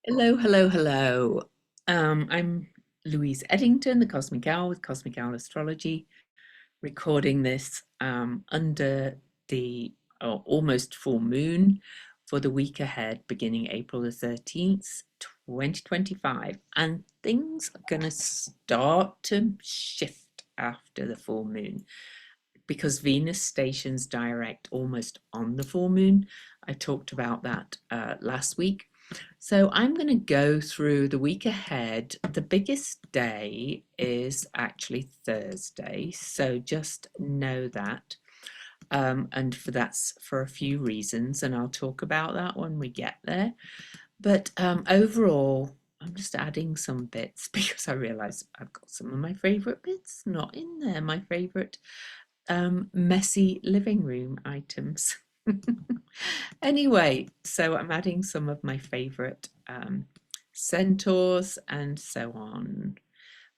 Hello, hello, hello. I'm Louise Edington, the Cosmic Owl with Cosmic Owl Astrology, recording this under the almost full moon for the week ahead, beginning April the 13th, 2025. And things are going to start to shift after the full moon because Venus stations direct almost on the full moon. I talked about that last week. So I'm going to go through the week ahead. The biggest day is actually Thursday, so just know that. And that's for a few reasons, and I'll talk about that when we get there. But overall, I'm just adding some bits because I realize I've got some of my favorite bits not in there, my favorite messy living room items. Anyway, so I'm adding some of my favorite centaurs and so on.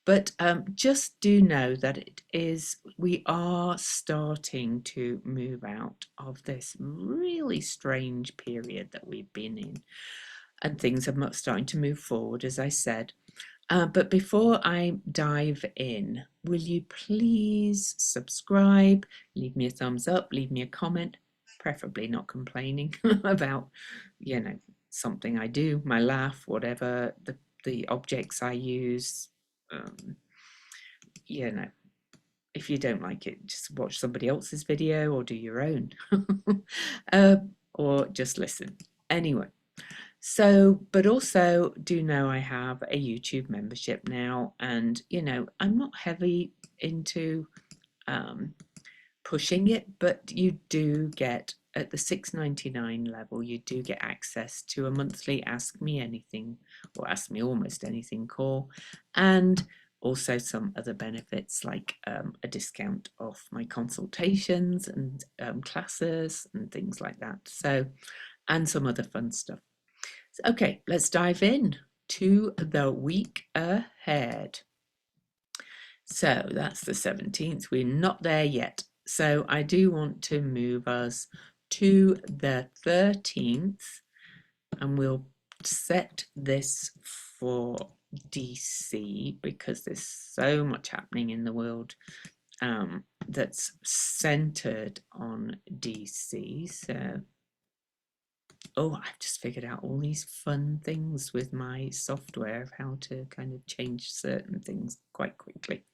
But just do know that we are starting to move out of this really strange period that we've been in. And things are starting to move forward, as I said. But before I dive in, will you please subscribe, leave me a thumbs up, leave me a comment, preferably not complaining about, something I do, my laugh, whatever, the objects I use. Um, you know, if you don't like it, just watch somebody else's video or do your own, uh, or just listen. Anyway. So, but also do know I have a YouTube membership now, and I'm not heavy into um, pushing it, but you do get at the 6.99 level, you do get access to a monthly Ask Me Anything or Ask Me Almost Anything call, and also some other benefits like a discount off my consultations and classes and things like that. So, and some other fun stuff. Okay, let's dive in to the week ahead. So that's the 17th. We're not there yet. So I do want to move us to the 13th, and we'll set this for DC because there's so much happening in the world that's centered on DC. So I've just figured out all these fun things with my software of how to kind of change certain things quite quickly.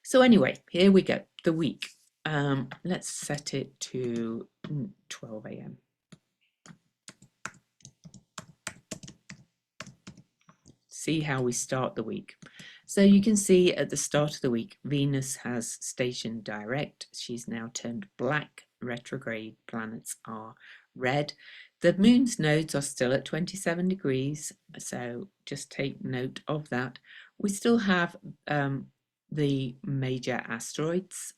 So anyway, here we go. The week. Let's set it to 12 a.m. See how we start the week. So you can see at the start of the week, Venus has stationed direct. She's now turned black. Retrograde planets are red. The moon's nodes are still at 27 degrees, so just take note of that. We still have the major asteroids,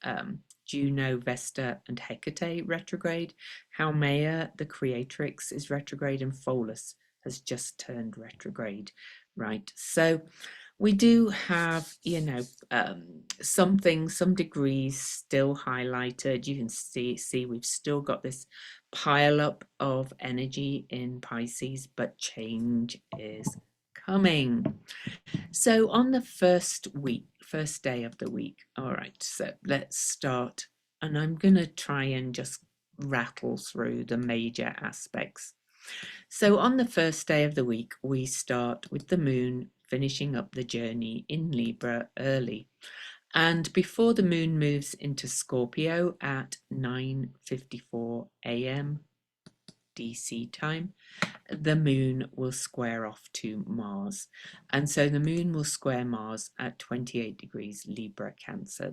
Juno, Vesta, and Hecate retrograde. Haumea, the creatrix, is retrograde, and Pholus has just turned retrograde, right? So we do have, some things, some degrees still highlighted. You can see we've still got this pile up of energy in Pisces, but change is coming. So on the first day of the week, all right, so let's start. And I'm going to try and just rattle through the major aspects. So on the first day of the week, we start with the moon finishing up the journey in Libra early. And before the moon moves into Scorpio at 9:54 a.m. DC time, the moon will square off to Mars. And so the moon will square Mars at 28 degrees Libra Cancer.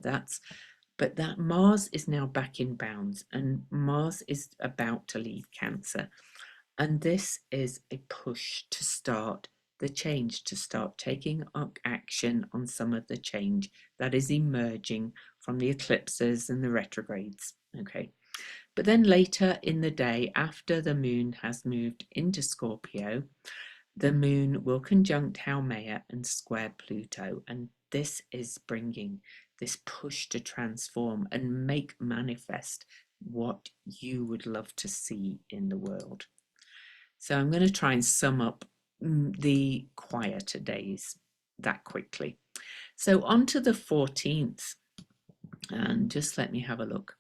But that Mars is now back in bounds, and Mars is about to leave Cancer. And this is a push to start the change, to start taking up action on some of the change that is emerging from the eclipses and the retrogrades. Okay. But then later in the day, after the moon has moved into Scorpio, the moon will conjunct Haumea and square Pluto. And this is bringing this push to transform and make manifest what you would love to see in the world. So I'm going to try and sum up the quieter days that quickly. So on to the 14th, and just let me have a look.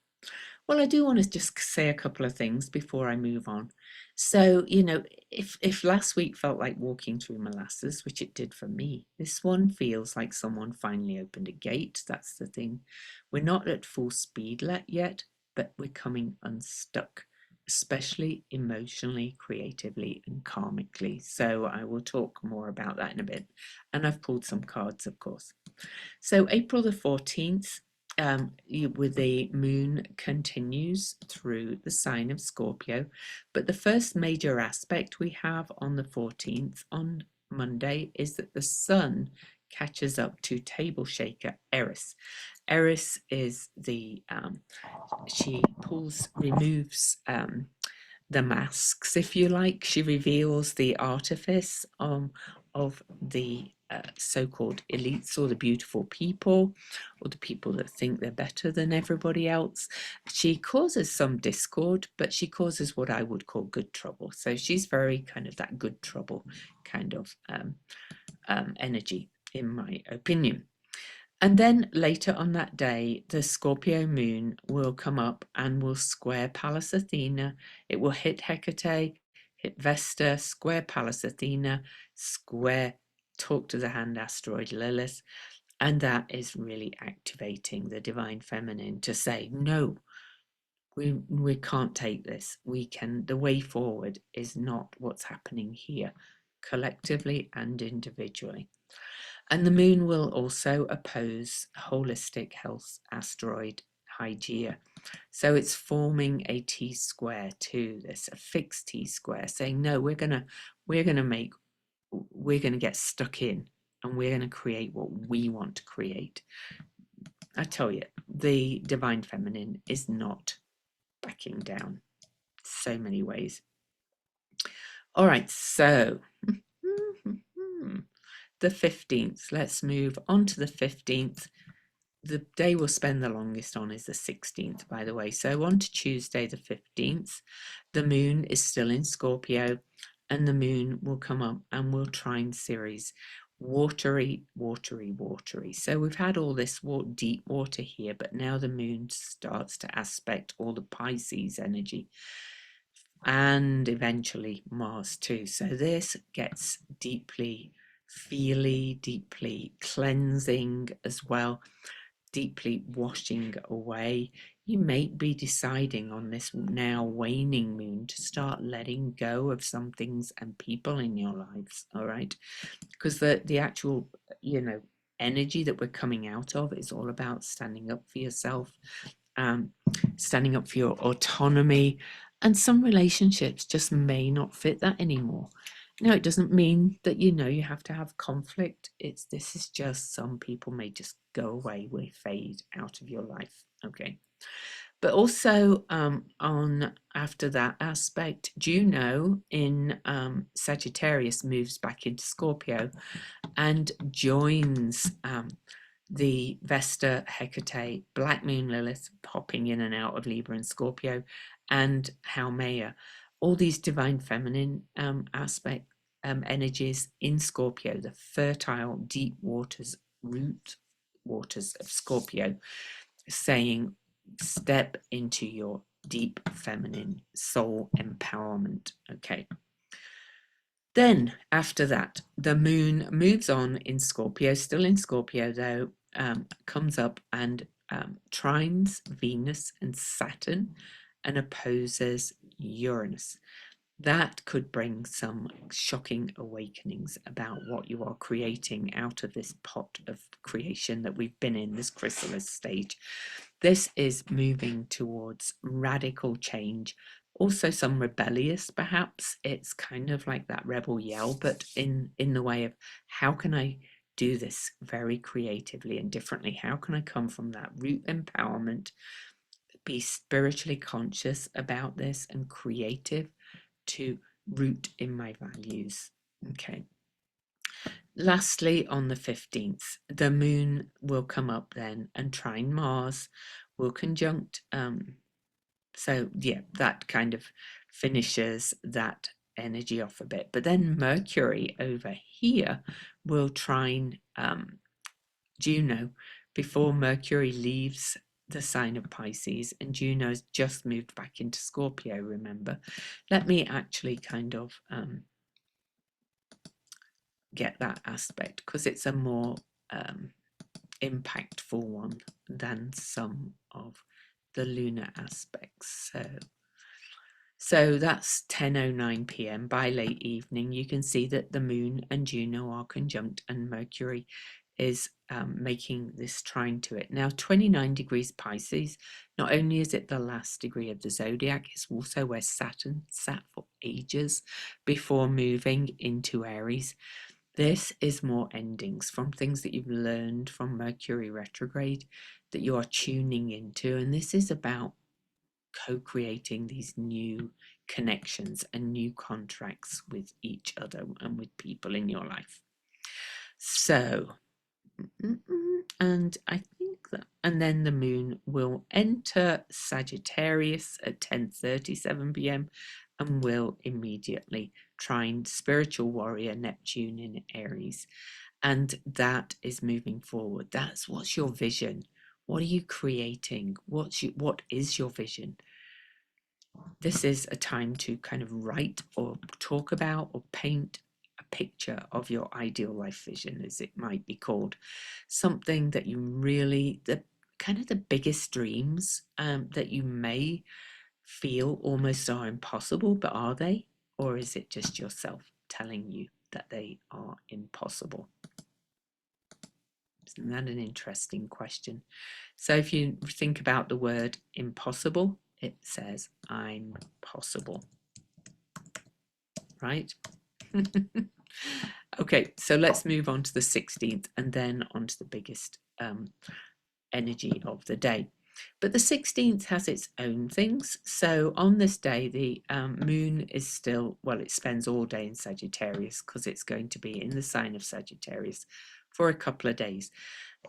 Well, I do want to just say a couple of things before I move on. So, if last week felt like walking through molasses, which it did for me, this one feels like someone finally opened a gate. That's the thing. We're not at full speed yet, but we're coming unstuck, especially emotionally, creatively, and karmically. So I will talk more about that in a bit. And I've pulled some cards, of course. So April the 14th, with the moon continues through the sign of Scorpio, but the first major aspect we have on the 14th, on Monday, is that the sun catches up to table shaker Eris. Eris is she removes the masks, if you like. She reveals the artifice of the so-called elites, or the beautiful people, or the people that think they're better than everybody else. She causes some discord, but she causes what I would call good trouble. So she's very kind of that good trouble kind of energy, in my opinion. And then later on that day, the Scorpio moon will come up and will square Pallas Athena. It will hit Hecate, hit Vesta, square Pallas Athena, square talk to the hand asteroid Lilith. And that is really activating the divine feminine to say, no, we can't take this. The way forward is not what's happening here, collectively and individually. And the moon will also oppose holistic health asteroid Hygeia. So it's forming a T-square to this, a fixed T-square, saying, no, we're gonna get stuck in, and we're gonna create what we want to create. I tell you, the divine feminine is not backing down. So many ways. All right, so the 15th. Let's move on to the 15th. The day we'll spend the longest on is the 16th, by the way. So on to Tuesday the 15th, the moon is still in Scorpio, and the moon will come up and will trine Ceres. Watery, watery, watery. So we've had all this deep water here, but now the moon starts to aspect all the Pisces energy, and eventually Mars too. So this gets deeply feely, deeply cleansing as well, deeply washing away. You may be deciding on this now waning moon to start letting go of some things and people in your lives, all right? Because the actual, energy that we're coming out of is all about standing up for yourself, standing up for your autonomy, and some relationships just may not fit that anymore. No, it doesn't mean that you have to have conflict. This is just some people may just go away, will fade out of your life. Okay. But also on after that aspect, Juno in Sagittarius moves back into Scorpio and joins the Vesta, Hecate, Black Moon Lilith popping in and out of Libra and Scorpio, and Haumea. All these divine feminine aspect energies in Scorpio, the fertile deep waters, root waters of Scorpio, saying step into your deep feminine soul empowerment. Okay. Then after that, the moon moves on in Scorpio, still in Scorpio though, comes up and trines Venus and Saturn and opposes Uranus. That could bring some shocking awakenings about what you are creating out of this pot of creation that we've been in, this chrysalis stage. This is moving towards radical change, also some rebellious perhaps. It's kind of like that rebel yell, but in the way of, how can I do this very creatively and differently? How can I come from that root empowerment, be spiritually conscious about this and creative, to root in my values? Okay. Lastly, on the 15th, the moon will come up then and trine Mars, will conjunct. So yeah, that kind of finishes that energy off a bit. But then Mercury over here will trine Juno before Mercury leaves the sign of Pisces, and Juno's just moved back into Scorpio, remember. Let me actually kind of get that aspect, because it's a more impactful one than some of the lunar aspects. So that's 10:09 p.m. By late evening, you can see that the moon and Juno are conjunct, and Mercury is making this trine to it. Now, 29 degrees Pisces, not only is it the last degree of the zodiac, it's also where Saturn sat for ages before moving into Aries. This is more endings from things that you've learned from Mercury retrograde that you are tuning into, and this is about co-creating these new connections and new contracts with each other and with people in your life. So, and I think that, and then the moon will enter Sagittarius at 10:37 p.m. and will immediately trine spiritual warrior Neptune in Aries. And that is moving forward. That's what's your vision. What are you creating? What is your vision? This is a time to kind of write or talk about or paint a picture of your ideal life vision, as it might be called. Something that you really, the kind of the biggest dreams that you may feel almost are impossible, but are they? Or is it just yourself telling you that they are impossible? Isn't that an interesting question? So if you think about the word impossible, it says, I'm possible, right? Okay, so let's move on to the 16th and then on to the biggest energy of the day. But the 16th has its own things. So on this day, the moon is still, well, it spends all day in Sagittarius because it's going to be in the sign of Sagittarius for a couple of days.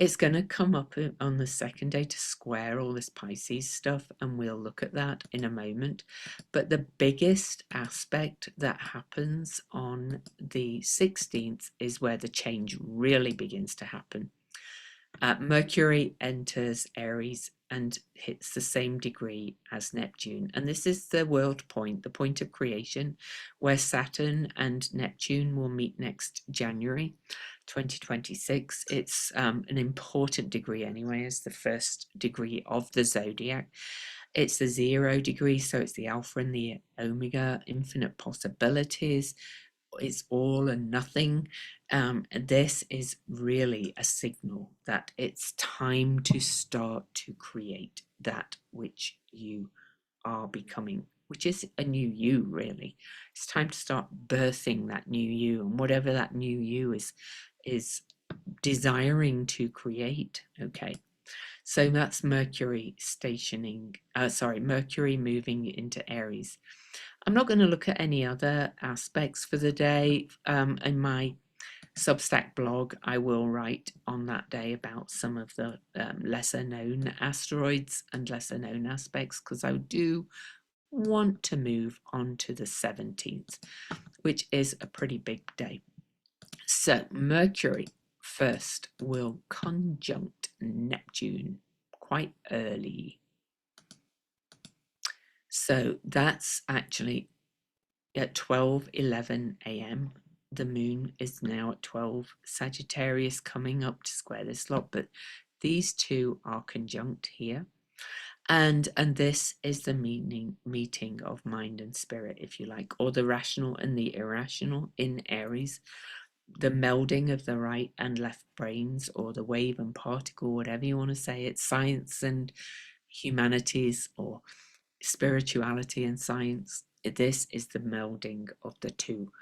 It's going to come up on the second day to square all this Pisces stuff, and we'll look at that in a moment. But the biggest aspect that happens on the 16th is where the change really begins to happen. Mercury enters Aries and hits the same degree as Neptune. And this is the world point, the point of creation, where Saturn and Neptune will meet next January 2026. It's an important degree anyway, as the first degree of the zodiac. It's the 0 degree, so it's the alpha and the omega, infinite possibilities. It's all and nothing. This is really a signal that it's time to start to create that which you are becoming, which is a new you, really. It's time to start birthing that new you, and whatever that new you is desiring to create. Okay, so that's Mercury Mercury moving into Aries. I'm not going to look at any other aspects for the day. In my Substack blog, I will write on that day about some of the lesser known asteroids and lesser known aspects, because I do want to move on to the 17th, which is a pretty big day. So Mercury first will conjunct Neptune quite early. So that's actually at 12:11 a.m. The moon is now at 12 Sagittarius, coming up to square this lot, but these two are conjunct here. And this is the meeting of mind and spirit, if you like, or the rational and the irrational in Aries. The melding of the right and left brains, or the wave and particle, whatever you want to say. It's science and humanities, or spirituality and science. This is the melding of the two.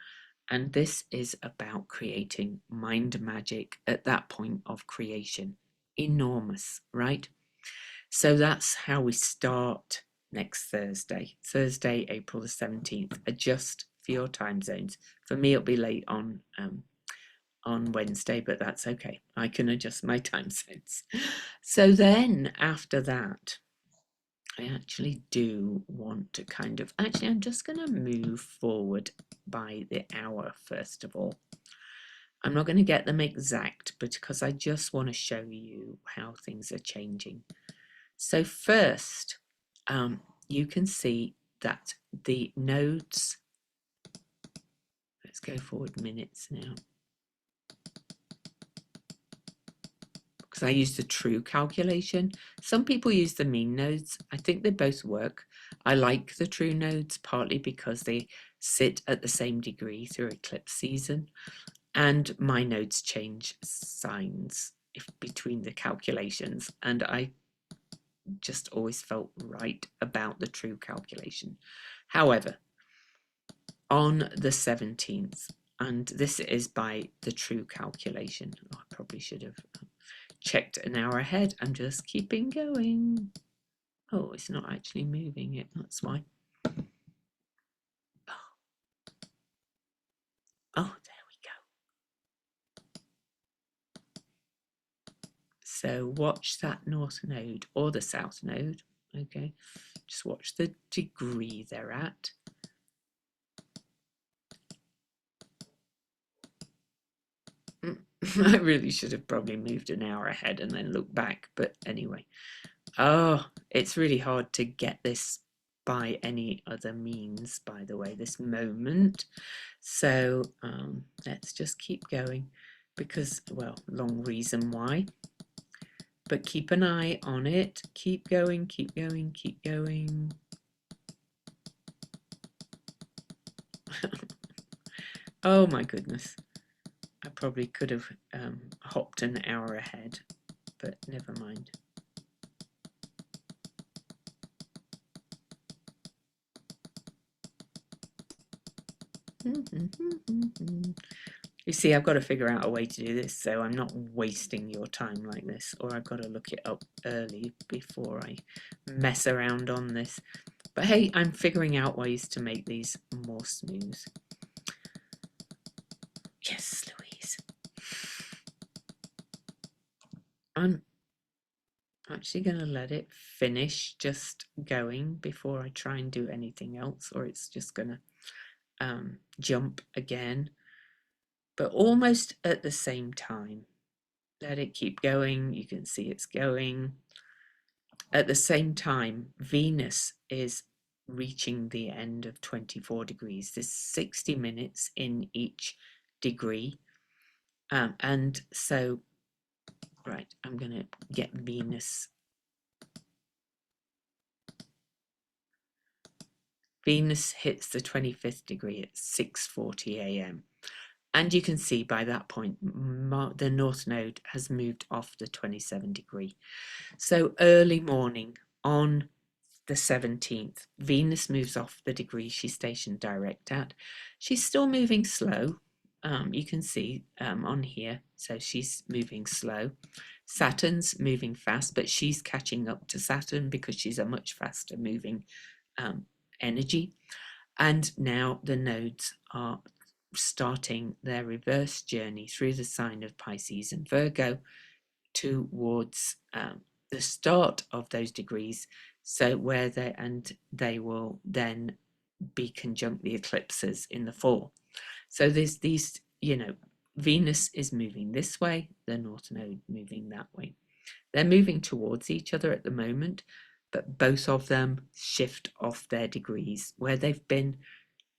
And this is about creating mind magic at that point of creation. Enormous, right? So that's how we start next Thursday, April the 17th. Adjust for your time zones. For me, it'll be late on Wednesday, but that's okay. I can adjust my time zones. So then after that, I actually do want to kind of, actually I'm just going to move forward by the hour first of all. I'm not going to get them exact, but because I just want to show you how things are changing. So first, you can see that the nodes, let's go forward minutes now, because I use the true calculation. Some people use the mean nodes. I think they both work. I like the true nodes partly because they sit at the same degree through eclipse season, and my nodes change signs between the calculations, and I just always felt right about the true calculation. However, on the 17th, and this is by the true calculation, I probably should have checked an hour ahead. I'm just keeping going. Oh, it's not actually moving it, that's why. Oh, there we go. So watch that north node or the south node. Okay, just watch the degree they're at. I really should have probably moved an hour ahead and then looked back, but anyway. Oh, it's really hard to get this by any other means, by the way, this moment. So let's just keep going because, well, long reason why. But keep an eye on it. Keep going, keep going, keep going. Oh my goodness. I probably could have hopped an hour ahead, but never mind. You see, I've got to figure out a way to do this so I'm not wasting your time like this, or I've got to look it up early before I mess around on this. But hey, I'm figuring out ways to make these more smooth. Yes, Louise. I'm actually going to let it finish just going before I try and do anything else, or it's just going to jump again. But almost at the same time. Let it keep going. You can see it's going. At the same time, Venus is reaching the end of 24 degrees. There's 60 minutes in each degree. And so, right, I'm going to get Venus. Venus hits the 25th degree at 6:40 a.m. And you can see by that point, the North Node has moved off the 27 degree. So early morning on the 17th, Venus moves off the degree she's stationed direct at. She's still moving slow. You can see on here, so she's moving slow. Saturn's moving fast, but she's catching up to Saturn because she's a much faster moving energy. And now the nodes are starting their reverse journey through the sign of Pisces and Virgo towards the start of those degrees, so where they will then be conjunct the eclipses in the fall. So there's these, Venus is moving this way, the North Node moving that way. They're moving towards each other at the moment, but both of them shift off their degrees where they've been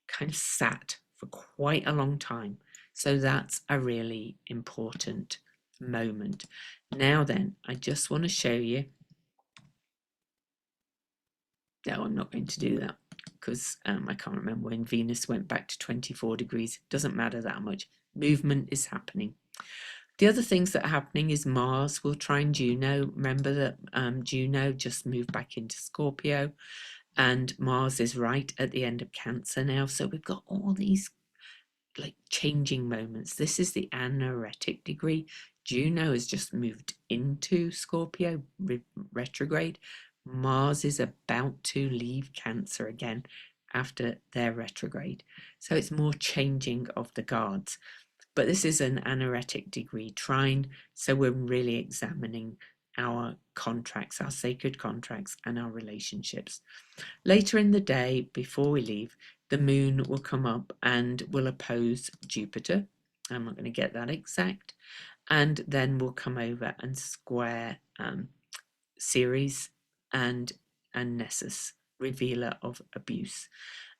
kind of sat for quite a long time. So that's a really important moment. Now then, I just want to show you. No, I'm not going to do that because I can't remember when Venus went back to 24 degrees. Doesn't matter that much. Movement is happening. The other things that are happening is Mars will trine Juno. Remember that Juno just moved back into Scorpio, and Mars is right at the end of Cancer now. So we've got all these like changing moments. This is the anaretic degree. Juno has just moved into Scorpio retrograde. Mars is about to leave Cancer again after their retrograde. So it's more changing of the guards. But this is an anaretic degree trine, so we're really examining our contracts, our sacred contracts, and our relationships. Later in the day, before we leave, the moon will come up and will oppose Jupiter. I'm not going to get that exact. And then we'll come over and square Ceres and Nessus, revealer of abuse.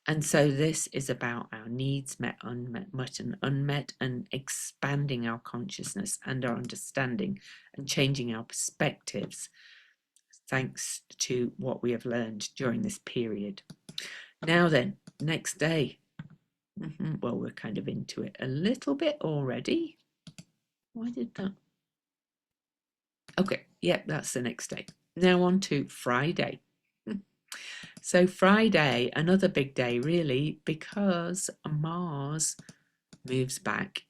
And so this is about our needs met, unmet, and unmet, and expanding our consciousness and our understanding and changing our perspectives thanks to what we have learned during this period. Now then, next day. Well, we're kind of into it a little bit already. Why did that? Okay, yeah, that's the next day. Now on to Friday. So Friday, another big day really, because Mars moves back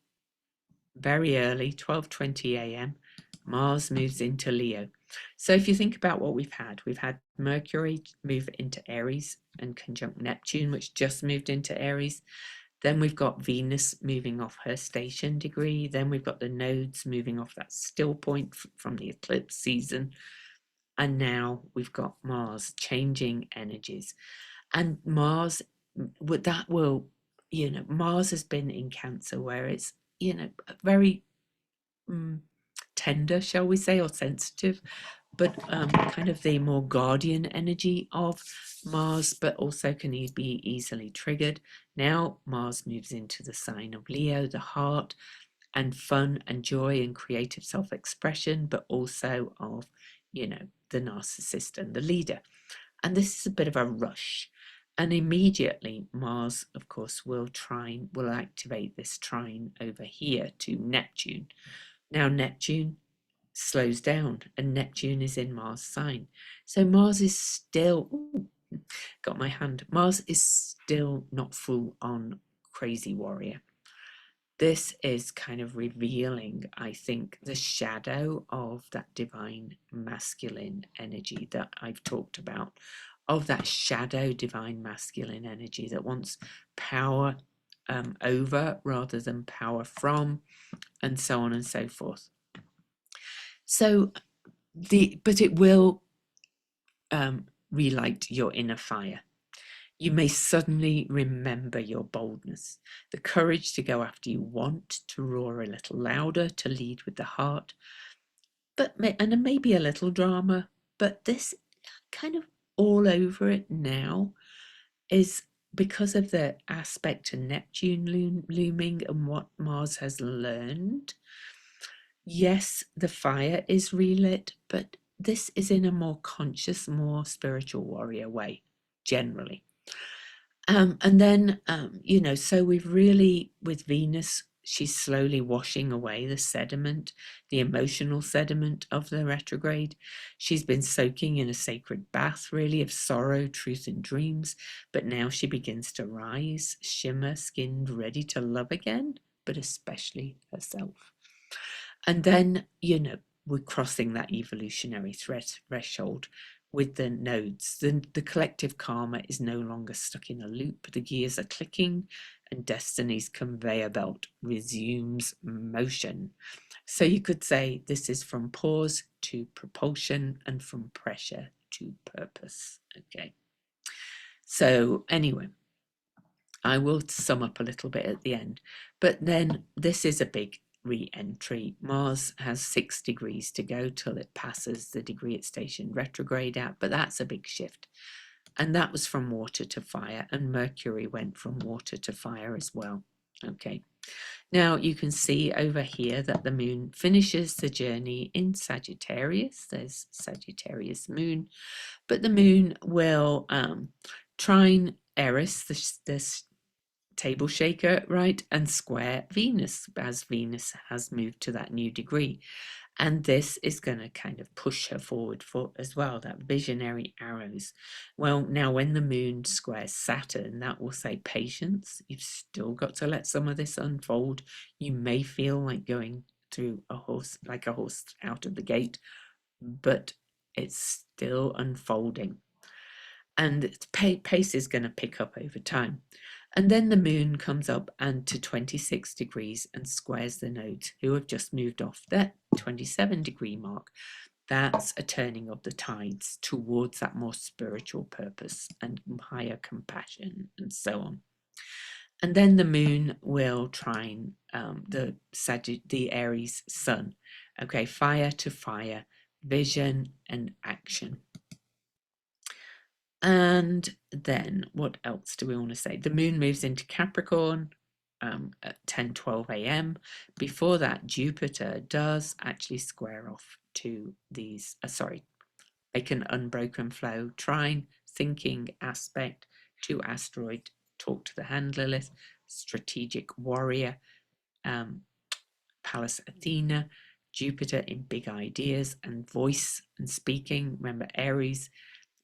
very early, 12:20 a.m. Mars moves into Leo. So if you think about what we've had Mercury move into Aries and conjunct Neptune, which just moved into Aries. Then we've got Venus moving off her station degree. Then we've got the nodes moving off that still point from the eclipse season. And now we've got Mars changing energies. And Mars, that will, Mars has been in Cancer where it's, very tender, shall we say, or sensitive, but kind of the more guardian energy of Mars, but also can be easily triggered. Now Mars moves into the sign of Leo, the heart, and fun and joy and creative self-expression, but also of, the narcissist and the leader. And this is a bit of a rush. And immediately Mars, of course, will activate this trine over here to Neptune. Now Neptune slows down and Neptune is in Mars sign. So Mars is still, got my hand, Mars is still not full on crazy warrior. This is kind of revealing, I think, the shadow of that divine masculine energy that I've talked about, of that shadow divine masculine energy that wants power over rather than power from, and so on and so forth. So but it will relight your inner fire. You may suddenly remember your boldness, the courage to go after you want, to roar a little louder, to lead with the heart, and maybe a little drama, but this kind of all over it now is because of the aspect to Neptune looming and what Mars has learned. Yes, the fire is relit, but this is in a more conscious, more spiritual warrior way, generally. And then, so we've really, with Venus, she's slowly washing away the sediment, the emotional sediment of the retrograde. She's been soaking in a sacred bath, really, of sorrow, truth, and dreams. But now she begins to rise, shimmer, skinned, ready to love again, but especially herself. And then, we're crossing that evolutionary threshold with the nodes. The collective karma is no longer stuck in a loop. The gears are clicking and destiny's conveyor belt resumes motion. So you could say this is from pause to propulsion and from pressure to purpose. Okay. So anyway, I will sum up a little bit at the end. But then this is a big re-entry. Mars has 6 degrees to go till it passes the degree it stationed retrograde at, but that's a big shift. And that was from water to fire, and Mercury went from water to fire as well. Okay. Now you can see over here that the moon finishes the journey in Sagittarius. There's Sagittarius moon, but the moon will trine Eris, this table shaker, right, and square Venus as Venus has moved to that new degree. And this is going to kind of push her forward for as well, that visionary arrows. Well, now when the moon squares Saturn, that will say patience. You've still got to let some of this unfold. You may feel like going through like a horse out of the gate, but it's still unfolding. And pace is going to pick up over time. And then the moon comes up and to 26 degrees and squares the nodes who have just moved off that 27 degree mark. That's a turning of the tides towards that more spiritual purpose and higher compassion and so on. And then the moon will trine the Aries sun. Okay, fire to fire, vision and action. And then what else do we want to say? The moon moves into Capricorn at 10:12 a.m. Before that, Jupiter does actually square off to these, make an unbroken flow, trine, thinking aspect to asteroid, talk to the hand Lilith, strategic warrior, Pallas Athena, Jupiter in big ideas and voice and speaking. Remember, Aries.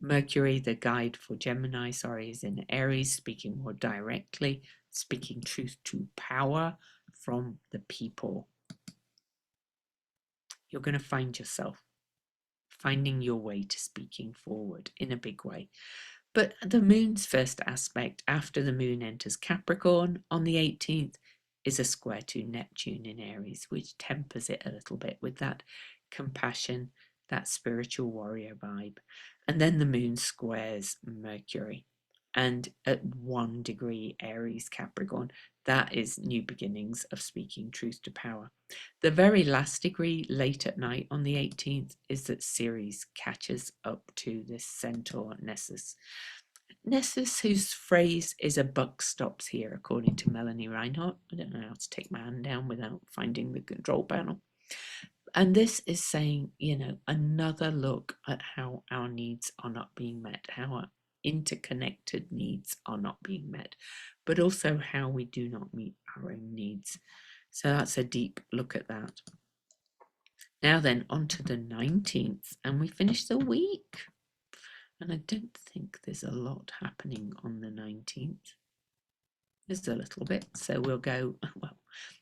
Mercury, the guide for Gemini, is in Aries, speaking more directly, speaking truth to power from the people. You're going to find yourself finding your way to speaking forward in a big way. But the moon's first aspect after the moon enters Capricorn on the 18th is a square to Neptune in Aries, which tempers it a little bit with that compassion, that spiritual warrior vibe. And then the moon squares Mercury. And at 1 degree Aries Capricorn, that is new beginnings of speaking truth to power. The very last degree, late at night on the 18th, is that Ceres catches up to this centaur Nessus. Nessus, whose phrase is a buck stops here, according to Melanie Reinhardt. I don't know how to take my hand down without finding the control panel. And this is saying, another look at how our needs are not being met, how our interconnected needs are not being met, but also how we do not meet our own needs. So that's a deep look at that. Now then, on to the 19th, and we finish the week. And I don't think there's a lot happening on the 19th. There's a little bit, so we'll go, well,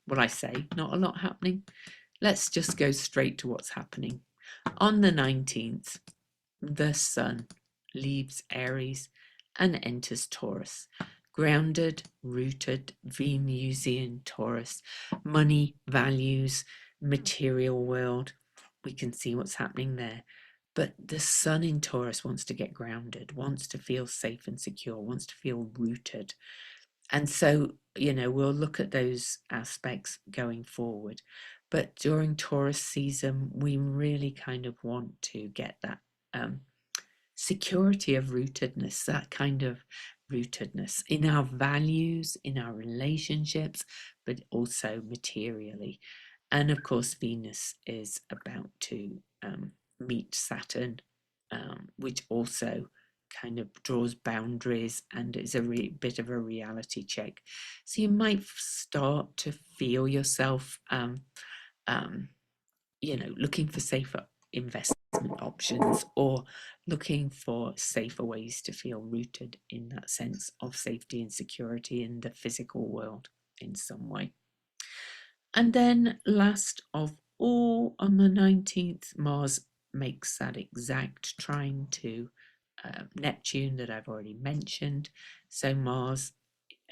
what I say, not a lot happening. Let's just go straight to what's happening. On the 19th, the sun leaves Aries and enters Taurus. Grounded, rooted, Venusian Taurus, money, values, material world. We can see what's happening there. But the sun in Taurus wants to get grounded, wants to feel safe and secure, wants to feel rooted. And so, we'll look at those aspects going forward. But during Taurus season, we really kind of want to get that security of rootedness, that kind of rootedness in our values, in our relationships, but also materially. And of course, Venus is about to meet Saturn, which also kind of draws boundaries and is a bit of a reality check. So you might start to feel yourself, looking for safer investment options or looking for safer ways to feel rooted in that sense of safety and security in the physical world in some way. And then last of all, on the 19th, Mars makes that exact trine to Neptune that I've already mentioned. So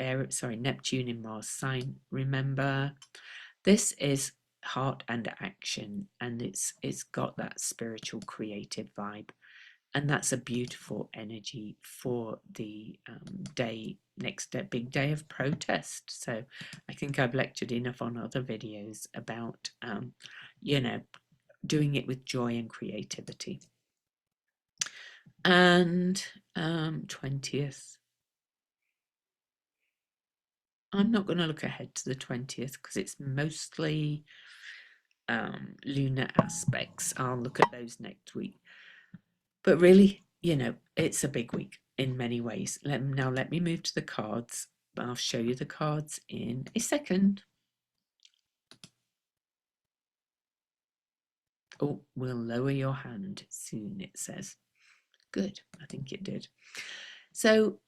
Neptune in Mars sign. Remember, this is heart and action, and it's got that spiritual creative vibe, and that's a beautiful energy for the next big day of protest. So I think I've lectured enough on other videos about doing it with joy and creativity. And 20th, I'm not going to look ahead to the 20th because it's mostly lunar aspects. I'll look at those next week. But really, it's a big week in many ways. Let me move to the cards. I'll show you the cards in a second. Oh, we'll lower your hand soon, it says. Good, I think it did. So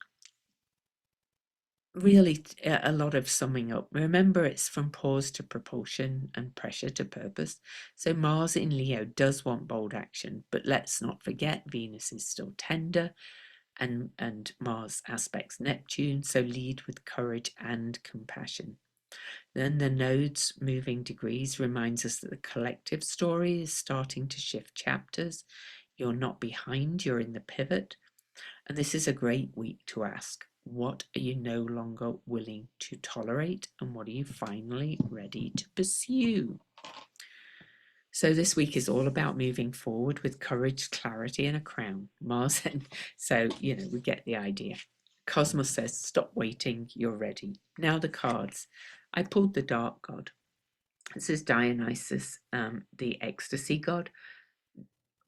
really a lot of summing up. Remember, it's from pause to propulsion and pressure to purpose. So Mars in Leo does want bold action, but let's not forget Venus is still tender and Mars aspects Neptune, so lead with courage and compassion. Then the nodes moving degrees reminds us that the collective story is starting to shift chapters. You're not behind, you're in the pivot. And this is a great week to ask, what are you no longer willing to tolerate, and what are you finally ready to pursue? So this week is all about moving forward with courage, clarity, and a crown. Mars, so we get the idea. Cosmos says, stop waiting, you're ready. Now the cards. I pulled the dark god. This is Dionysus, the ecstasy god.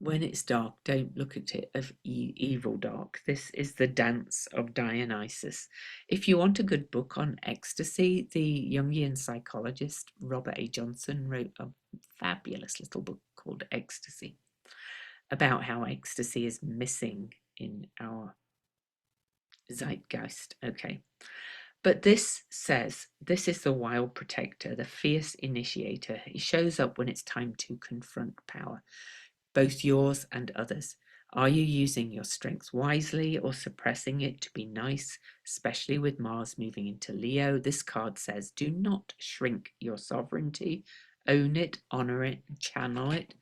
When it's dark, don't look at it as evil dark. This is the dance of Dionysus. If you want a good book on ecstasy, the Jungian psychologist Robert A. Johnson wrote a fabulous little book called Ecstasy, about how ecstasy is missing in our zeitgeist. Okay. But this says, this is the wild protector, the fierce initiator. He shows up when it's time to confront power, both yours and others. Are you using your strength wisely or suppressing it to be nice, especially with Mars moving into Leo? This card says, do not shrink your sovereignty, own it, honor it, channel it,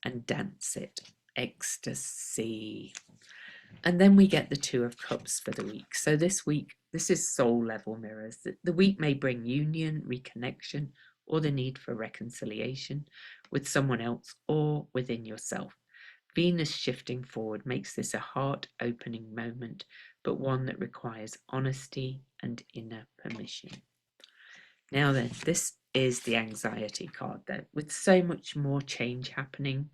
and dance it. Ecstasy. And then we get the Two of Cups for the week. So this week, this is soul level mirrors. The week may bring union, reconnection, or the need for reconciliation with someone else or within yourself. Venus shifting forward makes this a heart-opening moment, but one that requires honesty and inner permission. Now then, this is the anxiety card, though, with so much more change happening.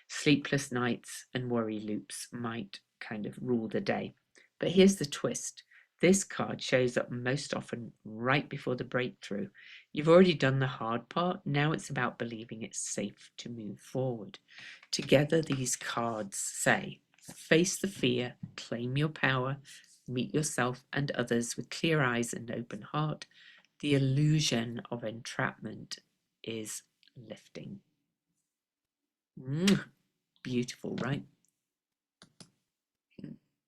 Sleepless nights and worry loops might kind of rule the day. But here's the twist. This card shows up most often right before the breakthrough. You've already done the hard part. Now it's about believing it's safe to move forward. Together, these cards say, face the fear, claim your power, meet yourself and others with clear eyes and open heart. The illusion of entrapment is lifting. Beautiful, right?